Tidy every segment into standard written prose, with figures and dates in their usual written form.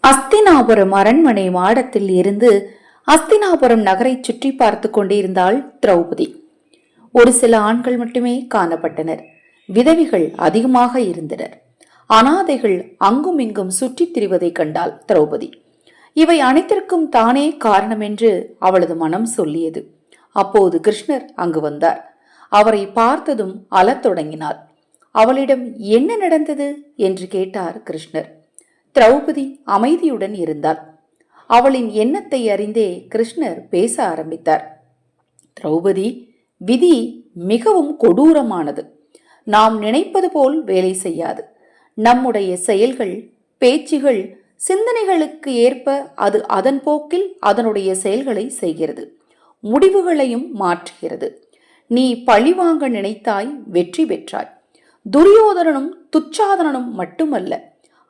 அஸ்தினாபுரம் அரண்மனை மாடத்தில் இருந்து அஸ்தினாபுரம் நகரை சுற்றி பார்த்து கொண்டிருந்தாள் திரௌபதி. ஒரு சில ஆண்கள் மட்டுமே காணப்பட்டனர். விதவிகள் அதிகமாக இருந்தனர். அனாதைகள் அங்கும் இங்கும் சுற்றித் திரிவதை கண்டாள் திரௌபதி. இவை அனைத்திற்கும் தானே காரணம் என்று அவளது மனம் சொல்லியது. அப்போது கிருஷ்ணர் அங்கு வந்தார். அவரை பார்த்ததும் அழத் தொடங்கினாள். அவளிடம் என்ன நடந்தது என்று கேட்டார் கிருஷ்ணர். திரௌபதி அமைதியுடன் இருந்தாள். அவளின் எண்ணத்தை அறிந்தே கிருஷ்ணர் பேச ஆரம்பித்தார். திரௌபதி, விதி மிகவும் கொடூரமானது. நாம் நினைப்பது போல் வேலை செய்யாது. நம்முடைய செயல்கள், பேச்சுகள், சிந்தனைகளுக்கு ஏற்ப அது அதன் போக்கில் அதனுடைய செயல்களை செய்கிறது, முடிவுகளையும் மாற்றுகிறது. நீ பழிவாங்க நினைத்தாய், வெற்றி பெற்றாய். துரியோதனனும் துச்சாதனனும் மட்டுமல்ல,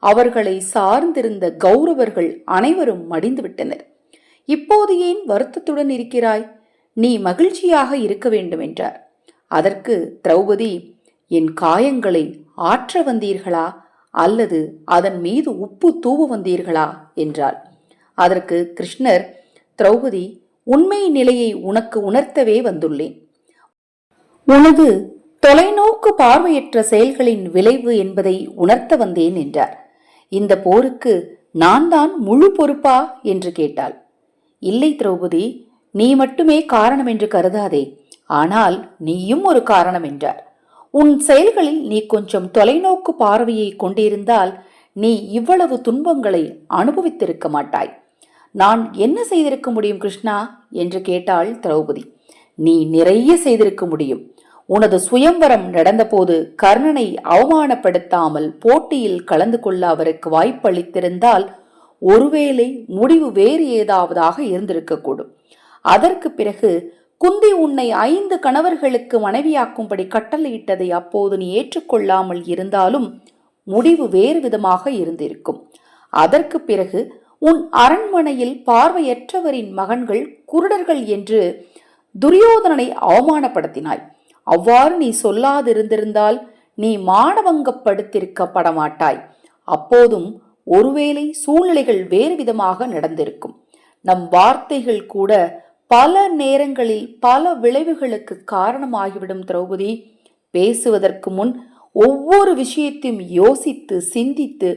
அவர்களை சார்ந்திருந்த கௌரவர்கள் அனைவரும் மடிந்துவிட்டனர். இப்போது ஏன் வருத்தத்துடன் இருக்கிறாய்? நீ மகிழ்ச்சியாக இருக்க வேண்டும் என்றார். அதற்கு திரௌபதி, என் காயங்களை ஆற்ற வந்தீர்களா அல்லது அதன் மீது உப்பு தூவ வந்தீர்களா என்றாள். அதற்கு கிருஷ்ணர், திரௌபதி, உண்மை நிலையை உனக்கு உணர்த்தவே வந்துள்ளேன். உனது தொலைநோக்கு பார்வையற்ற செயல்களின் விளைவு என்பதை உணர்த்த வந்தேன் என்றார். இந்த போருக்கு நான் தான் முழு பொறுப்பா என்று கேட்டாள். இல்லை திரௌபதி, நீ மட்டுமே காரணம் என்று கருதாதே, ஆனால் நீயும் ஒரு காரணம் என்றார். உன் செயல்களில் நீ கொஞ்சம் தொலைநோக்கு பார்வையை கொண்டிருந்தால் நீ இவ்வளவு துன்பங்களை அனுபவித்திருக்க மாட்டாய். நான் என்ன செய்திருக்க முடியும் கிருஷ்ணா என்று கேட்டாள் திரௌபதி. நீ நிறைய செய்திருக்க முடியும். உனது சுயம்வரம் நடந்தபோது கர்ணனை அவமானப்படுத்தாமல் போட்டியில் கலந்து கொள்ள அவருக்கு வாய்ப்பளித்திருந்தால் ஒருவேளை முடிவு வேறு ஏதாவதாக இருந்திருக்கக்கூடும். அதற்கு பிறகு குந்தி உன்னை 5 கணவர்களுக்கு மனைவியாக்கும்படி கட்டளையிட்டதை அப்போது நீ ஏற்றுக்கொள்ளாமல் இருந்தாலும் முடிவு வேறு விதமாக இருந்திருக்கும். அதற்கு பிறகு உன் அரண்மனையில் பார்வையற்றவரின் மகன்கள் குருடர்கள் என்று துரியோதனனை அவமானப்படுத்தினாய். அவ்வாறு நீ சொல்லாதிருந்திருந்தால் நீ மானபங்கப்படுத்திருக்கப்பட மாட்டாய். அப்போதும் ஒருவேளை சூழ்நிலைகள் வேறு விதமாக நடந்திருக்கும். நம் வார்த்தைகள் கூட பல நேரங்களில் பல விளைவுகளுக்கு காரணமாகிவிடும் திரௌபதி. பேசுவதற்கு முன் ஒவ்வொரு விஷயத்தையும் யோசித்து சிந்தித்து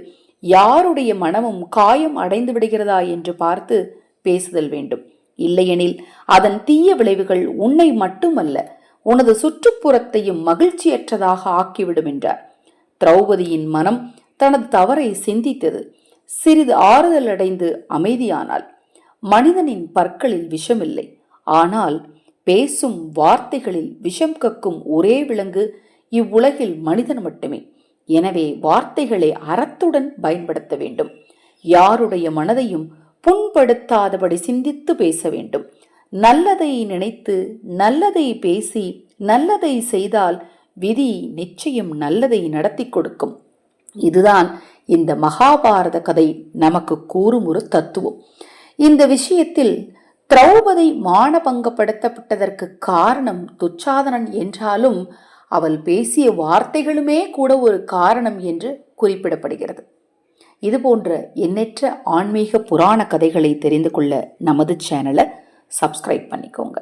யாருடைய மனமும் காயம் அடைந்து விடுகிறதா என்று பார்த்து பேசுதல் வேண்டும். இல்லையெனில் அதன் தீய விளைவுகள் உன்னை மட்டுமல்ல, உனது சுற்றுப்புறத்தையும் மகிழ்ச்சியற்றதாக ஆக்கிவிடும் என்றார். திரௌபதியின் மனம் தனது தவறை சிந்தித்தது. சிறிது ஆறுதல் அடைந்து அமைதியானாள். மனிதனின் பற்களில் விஷமில்லை, ஆனால் பேசும் வார்த்தைகளில் விஷம் கக்கும் ஒரே விலங்கு இவ்வுலகில் மனிதன் மட்டுமே. எனவே வார்த்தைகளை அறத்துடன் பயன்படுத்த வேண்டும். யாருடைய மனதையும் புண்படுத்தாதபடி சிந்தித்து பேச வேண்டும். நல்லதை நினைத்து நல்லதை பேசி நல்லதை செய்தால் விதி நிச்சயம் நல்லதை நடத்தி கொடுக்கும். இதுதான் இந்த மகாபாரத கதை நமக்கு கூறும் ஒரு தத்துவம். இந்த விஷயத்தில் திரௌபதி மானபங்கப்படுத்தப்பட்டதற்கு காரணம் துச்சாதனன் என்றாலும் அவள் பேசிய வார்த்தைகளுமே கூட ஒரு காரணம் என்று குறிப்பிடப்படுகிறது. இதுபோன்ற எண்ணற்ற ஆன்மீக புராண கதைகளை தெரிந்து கொள்ள நமது சேனலை சப்ஸ்கிரைப் பண்ணிக்கோங்க.